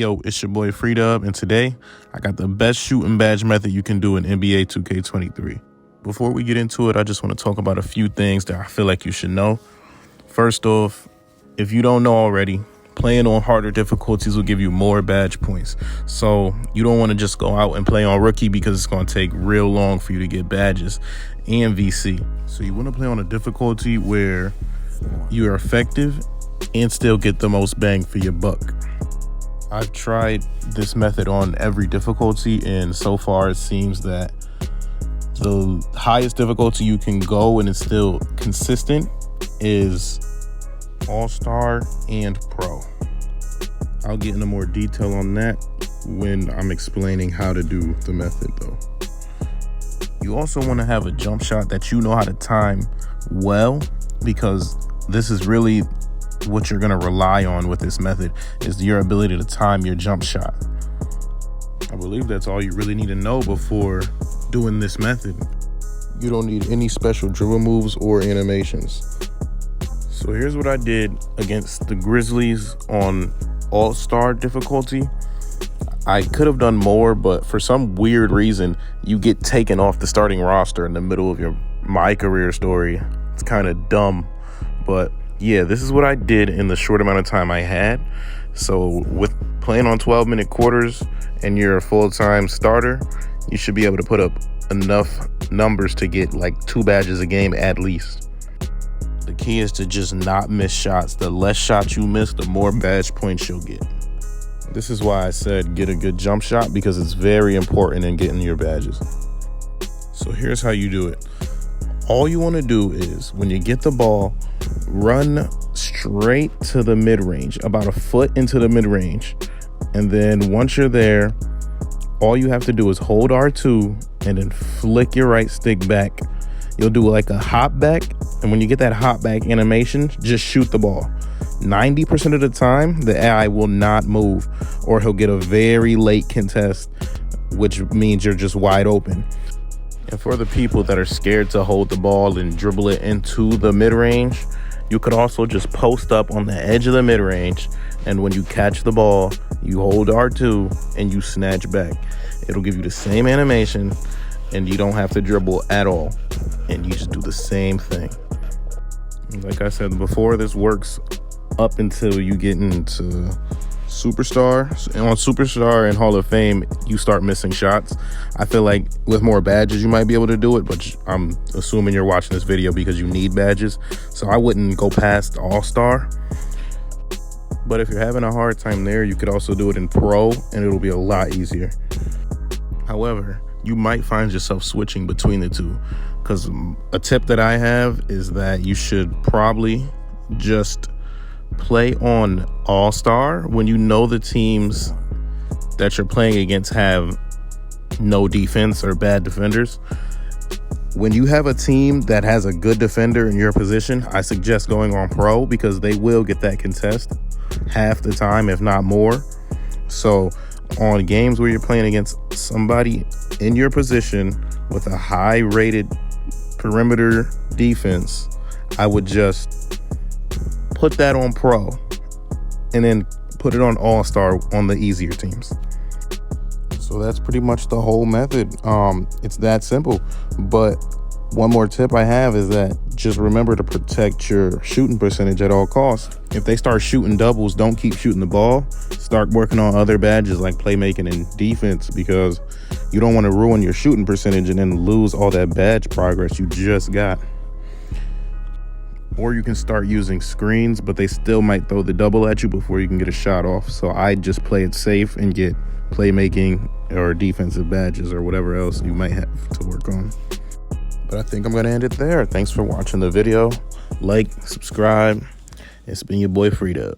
Yo, it's your boy Freedub, and today I got the best shooting badge method you can do in NBA 2K23. Before we get into it, I just want to talk about a few things that I feel like you should know. First off, if you don't know already, playing on harder difficulties will give you more badge points. So you don't want to just go out and play on rookie because it's going to take real long for you to get badges and VC. So you want to play on a difficulty where you are effective and still get the most bang for your buck. I've tried this method on every difficulty, and so far it seems that the highest difficulty you can go and it's still consistent is All-Star and Pro. I'll get into more detail on that when I'm explaining how to do the method though. You also want to have a jump shot that you know how to time well, because this is really what you're going to rely on with this method is your ability to time your jump shot. I believe that's all you really need to know before doing this method. You don't need any special dribble moves or animations. So here's what I did against the Grizzlies on All-Star difficulty. I could have done more, but for some weird reason, you get taken off the starting roster in the middle of my career story. It's kind of dumb, but yeah, this is what I did in the short amount of time I had. So with playing on 12-minute quarters and you're a full-time starter, you should be able to put up enough numbers to get like 2 badges a game at least. The key is to just not miss shots. The less shots you miss, the more badge points you'll get. This is why I said get a good jump shot, because it's very important in getting your badges. So here's how you do it. All you want to do is when you get the ball, run straight to the mid-range, about a foot into the mid-range. And then once you're there, all you have to do is hold R2 and then flick your right stick back. You'll do like a hop back. And when you get that hop back animation, just shoot the ball. 90% of the time, the AI will not move, or he'll get a very late contest, which means you're just wide open. And for the people that are scared to hold the ball and dribble it into the mid-range, you could also just post up on the edge of the mid-range, and when you catch the ball, you hold R2 and you snatch back. It'll give you the same animation, and you don't have to dribble at all, and you just do the same thing. Like I said before, this works up until you get into Superstar. And on Superstar and Hall of Fame, you start missing shots. I feel like with more badges you might be able to do it, but I'm assuming you're watching this video because you need badges, so I wouldn't go past All-Star. But if you're having a hard time there, you could also do it in Pro, and it'll be a lot easier. However, you might find yourself switching between the two, because a tip that I have is that you should probably just play on All-Star when you know the teams that you're playing against have no defense or bad defenders. When you have a team that has a good defender in your position, I suggest going on Pro, because they will get that contest half the time, if not more. So on games where you're playing against somebody in your position with a high-rated perimeter defense, I would just put that on Pro and then put it on All-Star on the easier teams. So that's pretty much the whole method. It's that simple. But one more tip I have is that just remember to protect your shooting percentage at all costs. If they start shooting doubles, don't keep shooting the ball. Start working on other badges like playmaking and defense, because you don't want to ruin your shooting percentage and then lose all that badge progress you just got. Or you can start using screens, but they still might throw the double at you before you can get a shot off. So I just play it safe and get playmaking or defensive badges or whatever else you might have to work on. But I think I'm going to end it there. Thanks for watching the video. Like, subscribe. It's been your boy Freedub.